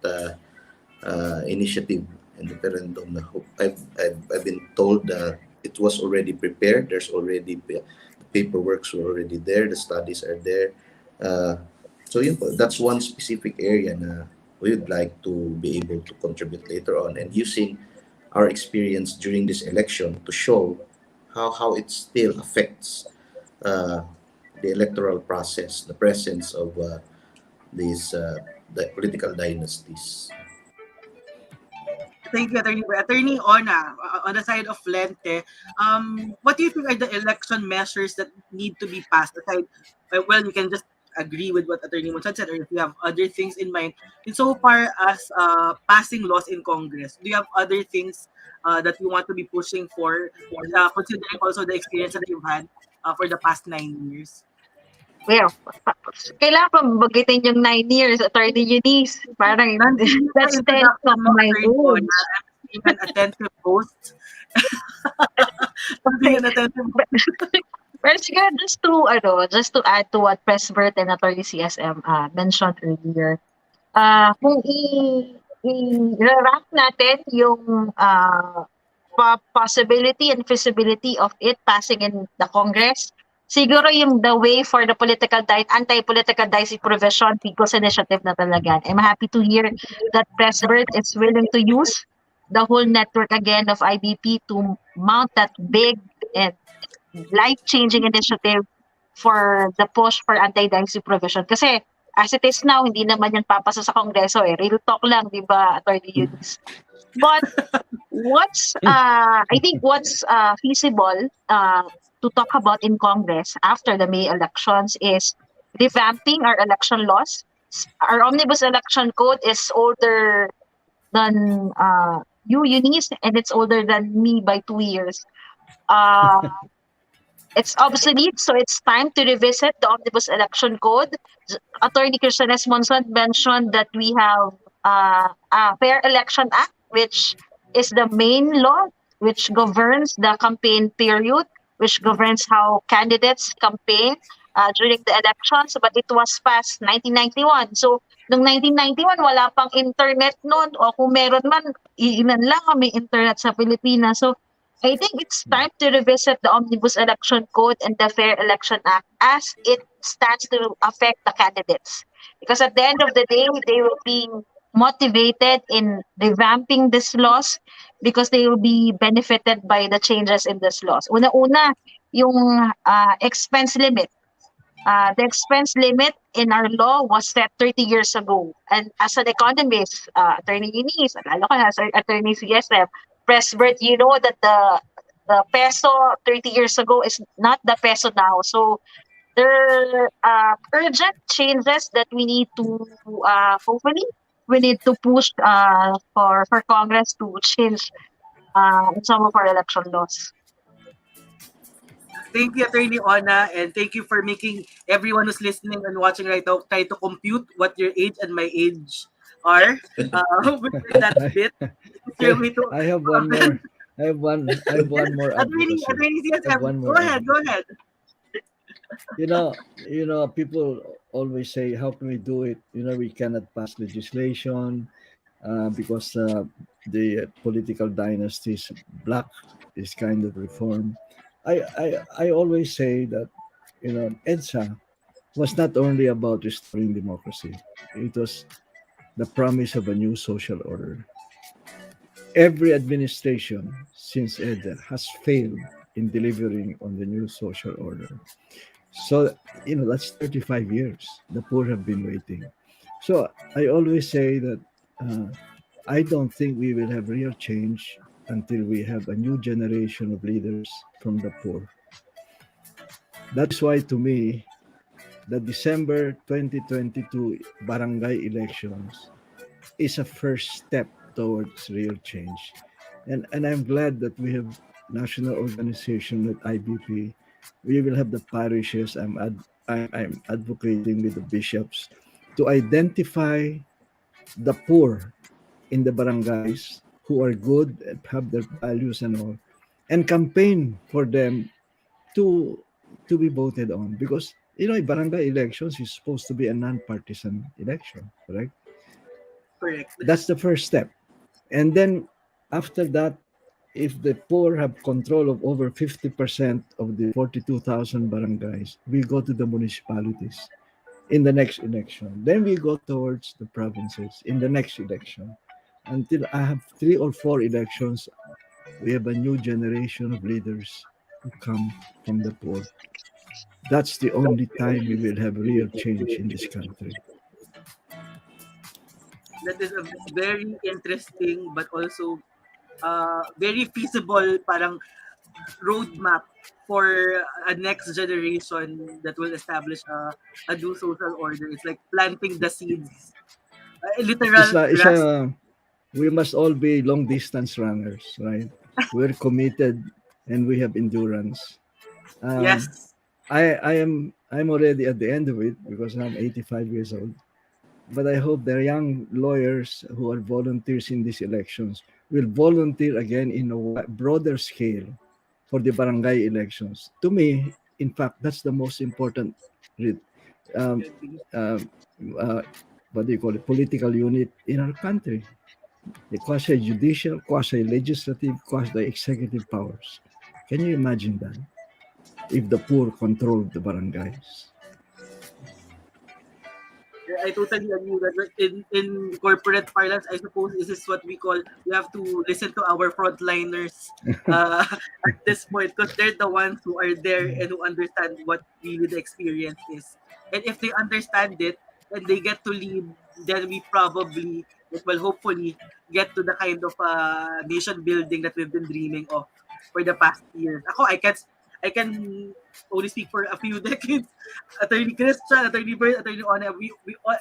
Speaker 4: initiative and referendum. I've been told that it was already prepared. There's already the paperwork's already there. The studies are there. So that's one specific area na we would like to be able to contribute later on, and using our experience during this election to show how it still affects the electoral process, the presence of these the political dynasties.
Speaker 1: Thank you, Attorney. Attorney Ona, on the side of Lente, what do you think are the election measures that need to be passed? Aside, well, you can just agree with what Attorney Monson said, or if you have other things in mind. Insofar as passing laws in Congress, do you have other things that you want to be pushing for, considering also the experience that you've had for the past 9 years?
Speaker 3: Well, kailangan pa bagitin yung 9 years, Attorney Eunice. Parang, that's 10 of my goals.
Speaker 1: I'm an attentive host. Being an attentive host.
Speaker 3: Pero siguro just to add to what Presbert and Attorney CSM mentioned earlier, kung i-rank natin yung possibility and feasibility of it passing in the Congress, siguro yung the way for the anti-political dicey provision, people's initiative na talaga. I'm happy to hear that Presbert is willing to use the whole network again of IBP to mount that big and life-changing initiative for the push for anti-dicey provision. Kasi as it is now, hindi naman yan papasa sa Kongreso eh. Real talk lang, di ba, Attorney Eunice? But I think what's feasible to talk about in Congress after the May elections is revamping our election laws. Our omnibus election code is older than you, Eunice, and it's older than me by 2 years. It's obsolete, so it's time to revisit the omnibus election code. Attorney Christian S. Monson mentioned that we have a Fair Election Act, which is the main law which governs the campaign period, which governs how candidates campaign. during the elections, but it was passed 1991. So, noong 1991, wala pang internet noon, o kung meron man, iilan lang may internet sa Pilipinas. So, I think it's time to revisit the Omnibus Election Code and the Fair Election Act as it stands to affect the candidates. Because at the end of the day, they will be motivated in revamping these laws because they will be benefited by the changes in these laws. Una-una, yung expense limit. The expense limit in our law was set 30 years ago. And as an economist, Attorney Eunice, lalo ka as Attorney CSF, Presbert, you know that the peso 30 years ago is not the peso now. So there are urgent changes that we need to hopefully we need to push for Congress to change some of our election laws.
Speaker 1: Thank you, Attorney Ona, and thank you for making everyone who's listening and watching right now try to compute what your age and my age are with that bit. Your way to,
Speaker 2: I have one more. I have one more advocacy.
Speaker 1: Attorney
Speaker 2: I have
Speaker 1: CSF,
Speaker 2: one
Speaker 1: go
Speaker 2: more
Speaker 1: ahead, go ahead.
Speaker 2: People always say, "How can we do it?" We cannot pass legislation because the political dynasties block this kind of reform. I always say that EDSA was not only about restoring democracy; it was the promise of a new social order. Every administration since EDSA has failed in delivering on the new social order. So, that's 35 years. The poor have been waiting. So, I always say that uh, I don't think we will have real change until we have a new generation of leaders from the poor. That's why, to me, the December 2022 barangay elections is a first step towards real change. And I'm glad that we have national organization at IBP. We will have the parishes. I'm advocating with the bishops to identify the poor in the barangays who are good and have their values and all, and campaign for them to be voted on, because barangay elections is supposed to be a non-partisan election, correct?
Speaker 1: Correct.
Speaker 2: That's the first step. And then after that, if the poor have control of over 50% of the 42,000 barangays, we go to the municipalities in the next election. Then we go towards the provinces in the next election. Until I have 3 or 4 elections, we have a new generation of leaders who come from the poor. That's the only time we will have real change in this country.
Speaker 1: That is a very interesting but also very feasible parang roadmap for a next generation that will establish a new social order. It's like planting the seeds.
Speaker 2: It's
Speaker 1: Literal
Speaker 2: like
Speaker 1: grass.
Speaker 2: we must all be long distance runners, right? We're committed and we have endurance. Um,
Speaker 1: Yes.
Speaker 2: I'm already at the end of it because I'm 85 years old. But I hope the young lawyers who are volunteers in these elections will volunteer again in a broader scale for the barangay elections. To me, in fact, that's the most important re- um, uh, uh, what do you call it, political unit in our country. The quasi-judicial, quasi-legislative, quasi-executive powers. Can you imagine that? If the poor controlled the barangays.
Speaker 1: I totally agree that in corporate parlance, I suppose this is what we call we have to listen to our frontliners at this point because they're the ones who are there and who understand what really the experience is. And if they understand it and they get to lead, then we probably, well, hopefully, get to the kind of nation building that we've been dreaming of for the past years. I can only speak for a few decades. Attorney Christian, Attorney Bird, Attorney Ona,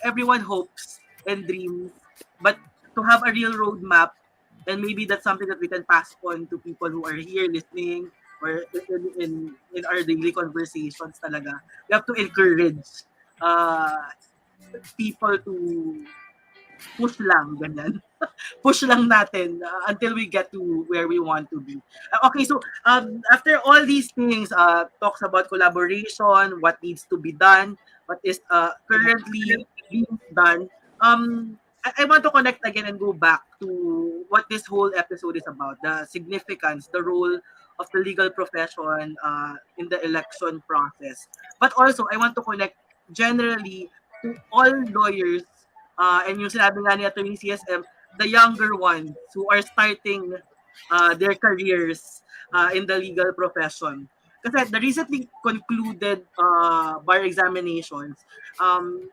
Speaker 1: everyone hopes and dreams. But to have a real roadmap, and maybe that's something that we can pass on to people who are here listening or in our daily conversations talaga. We have to encourage uh, people push lang, ganyan. Push lang natin until we get to where we want to be. Okay, so after all these things, talks about collaboration, what needs to be done, what is currently being done, I want to connect again and go back to what this whole episode is about, the significance, the role of the legal profession in the election process. But also, I want to connect generally to all lawyers and yung sinabi nga ni Atty. CSM, the younger ones who are starting their careers in the legal profession. Kasi the recently concluded bar examinations,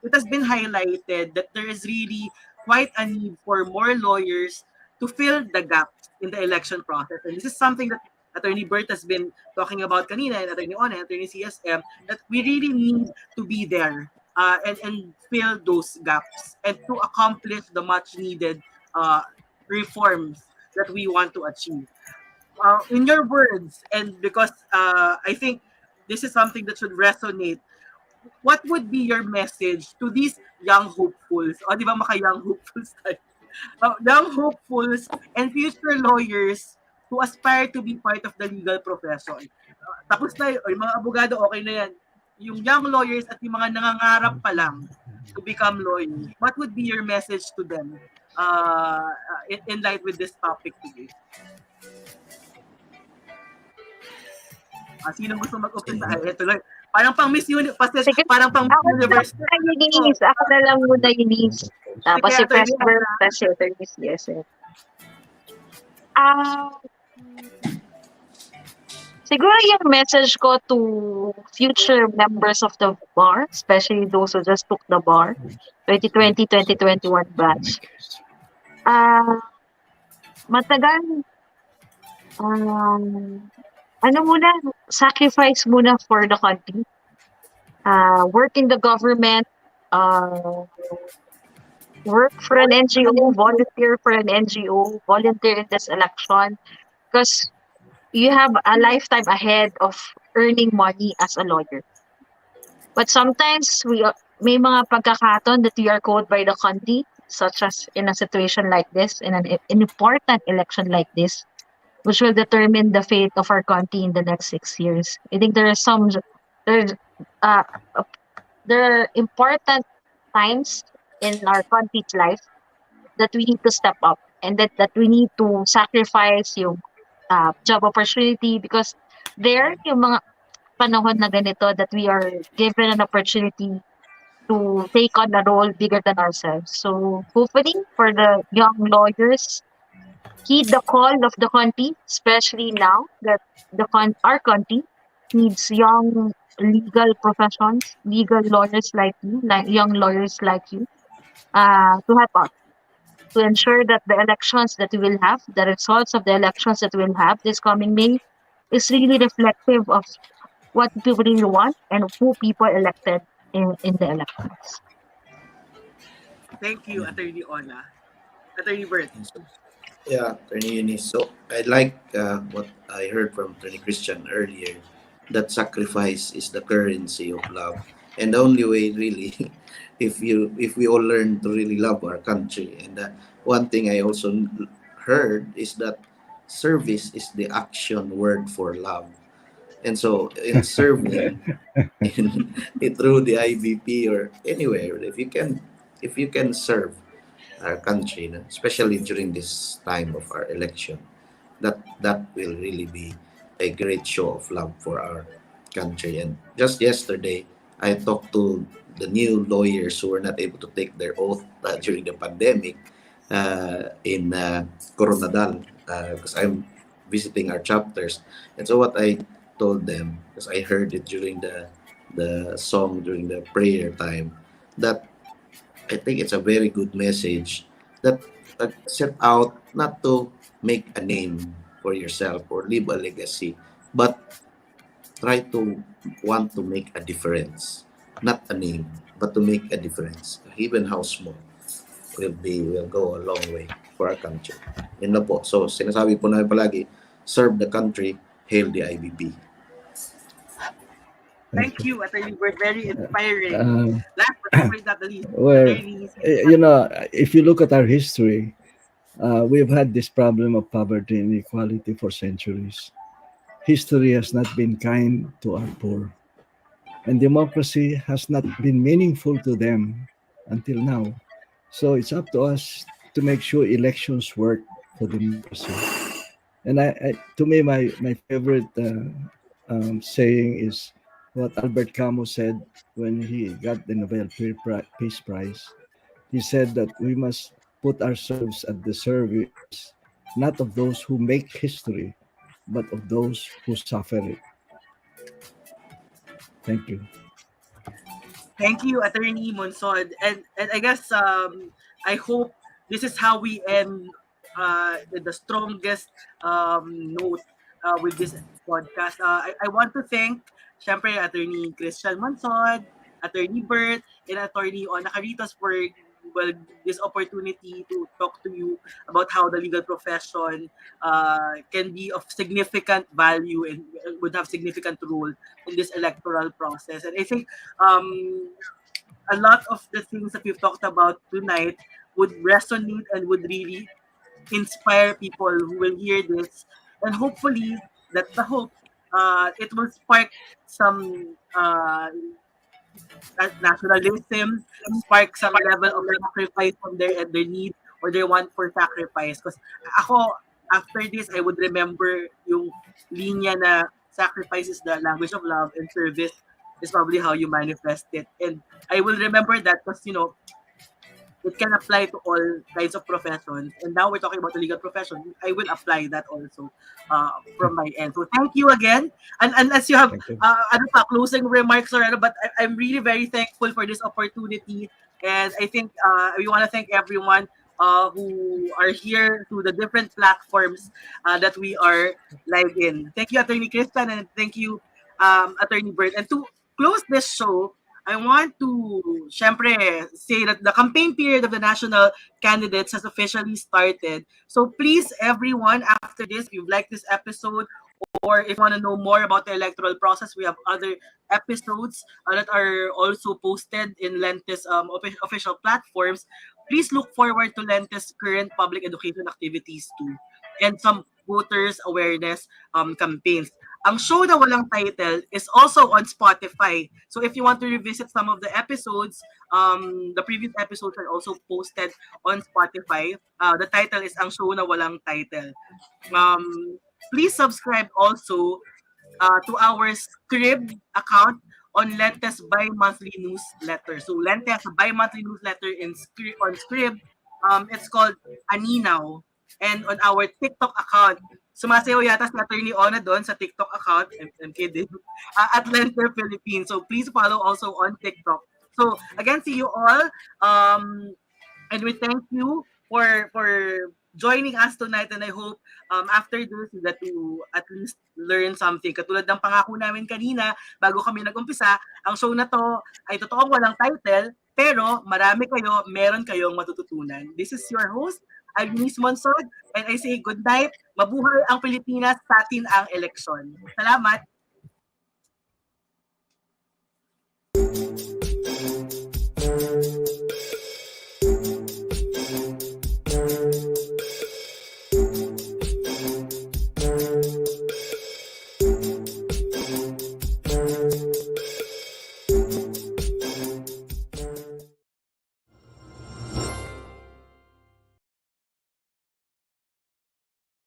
Speaker 1: it has been highlighted that there is really quite a need for more lawyers to fill the gaps in the election process. And this is something that Attorney Bert has been talking about kanina, and Attorney Ona, and Attorney CSM, that we really need to be there and fill those gaps and to accomplish the much needed reforms that we want to achieve. In your words, and because I think this is something that should resonate, what would be your message to these young hopefuls? O, di ba maka-young hopefuls tayo? Young hopefuls and future lawyers who aspire to be part of the legal profession. Tapos na yun, yung mga abogado, okay na yan. Yung young lawyers at yung mga nangangarap pa lang to become lawyers, what would be your message to them in light with this topic today? Sino gusto mag-umpisa? Ay, ito lang. Parang pang Miss Universe.
Speaker 3: Sige,
Speaker 1: Parang pang Miss
Speaker 3: ako na
Speaker 1: Universe.
Speaker 3: lang Eunice. Ako na lang muna Eunice. Tapos si
Speaker 1: Sige, Atty.
Speaker 3: Presper, tapos si Atty. CSM. Ah, siguro yung message ko to future members of the bar, especially those who just took the bar, 2020-2021 batch. Matagal, ano muna, sacrifice muna for the country. Work in the government, work for an NGO, volunteer for an NGO, volunteer in this election, because you have a lifetime ahead of earning money as a lawyer. But sometimes may mga pagkakataon that we are called by the country, such as in a situation like this, in an important election like this, which will determine the fate of our country in the next 6 years. I think there are important times in our country's life that we need to step up and that we need to sacrifice yung job opportunity, because there yung mga panahon na ganito that we are given an opportunity to take on a role bigger than ourselves. So hopefully for the young lawyers, heed the call of the country, especially now that our country needs young legal professions, legal lawyers like you, like young lawyers like you, to help us, to ensure that the elections that we will have, the results of the elections that we will have this coming May, is really reflective of what people really want and who people elected in the elections.
Speaker 1: Thank you, Attorney Ona. Attorney Bert.
Speaker 4: Yeah, Attorney Eunice. So I like what I heard from Attorney Christian earlier, that sacrifice is the currency of love. And the only way really, if we all learn to really love our country. And one thing I also heard is that service is the action word for love. And so in serving through the IBP or anywhere, if you can serve our country, especially during this time of our election, that will really be a great show of love for our country. And just yesterday, I talked to the new lawyers who were not able to take their oath during the pandemic in Coronadal, because I'm visiting our chapters. And so what I told them, because I heard it during the song during the prayer time, that I think it's a very good message that set out not to make a name for yourself or leave a legacy, but try to want to make a difference. Not a name, but to make a difference. Even how small will go a long way for our country. Yun na po. So, sinasabi po namin palagi, serve the country, hail the IBP.
Speaker 1: Thank you, Attorney Bird. Very inspiring.
Speaker 2: Uh,
Speaker 1: Last but definitely not the least,
Speaker 2: where
Speaker 1: Attorney.
Speaker 2: if you look at our history, we've had this problem of poverty and inequality for centuries. History has not been kind to our poor, and democracy has not been meaningful to them until now. So it's up to us to make sure elections work for democracy. And to me, my favorite saying is what Albert Camus said when he got the Nobel Peace Prize. He said that we must put ourselves at the service not of those who make history, but of those who suffer it. Thank you.
Speaker 1: Thank you, Attorney Monsod. And I guess I hope this is how we end the strongest note with this podcast. I want to thank, syempre, Attorney Christian Monsod, Attorney Bert, and Attorney Ona Caritas for well, this opportunity to talk to you about how the legal profession can be of significant value and would have significant role in this electoral process. And I think um, a lot of the things that we've talked about tonight would resonate and would really inspire people who will hear this. And hopefully, that's the hope. It will spark some nationalism, spark some level of sacrifice from their need or their want for sacrifice. Because ako, after this, I would remember yung linya na sacrifice is the language of love and service is probably how you manifest it. And I will remember that because, it can apply to all kinds of professions. And now we're talking about the legal profession. I will apply that also from my end. So thank you again. And unless you have
Speaker 2: Thank you.
Speaker 1: closing remarks or but I'm really very thankful for this opportunity. And I think we want to thank everyone who are here through the different platforms that we are live in. Thank you, Attorney Christian, and thank you, Attorney Bert. And to close this show, I want to, syempre, say that the campaign period of the national candidates has officially started. So please, everyone, after this, if you've liked this episode, or if you want to know more about the electoral process, we have other episodes that are also posted in Lentes official platforms. Please look forward to Lentes' current public education activities too, and some voters awareness campaigns. Ang show na walang title is also on Spotify. So if you want to revisit some of the episodes, the previous episodes are also posted on Spotify. The title is Ang Show na Walang Title. Please subscribe also to our Scrib account on Lentes bi-monthly newsletter. So Lentes bi-monthly newsletter on Scrib, it's called Aninaw. And on our TikTok account, sumasayaw yata si Attorney Ona doon sa TikTok account, I'm kidding, at Lentes Philippines. So please follow also on TikTok. So again, see you all. And we thank you for joining us tonight, and I hope after this that you at least learn something. Katulad ng pangako namin kanina bago kami nag-umpisa, ang show na to ay totoong walang title, pero meron kayong matututunan. This is your host, Agnes Monsod, and I say good night. Mabuhay ang Pilipinas, sa atin ang eleksyon. Salamat.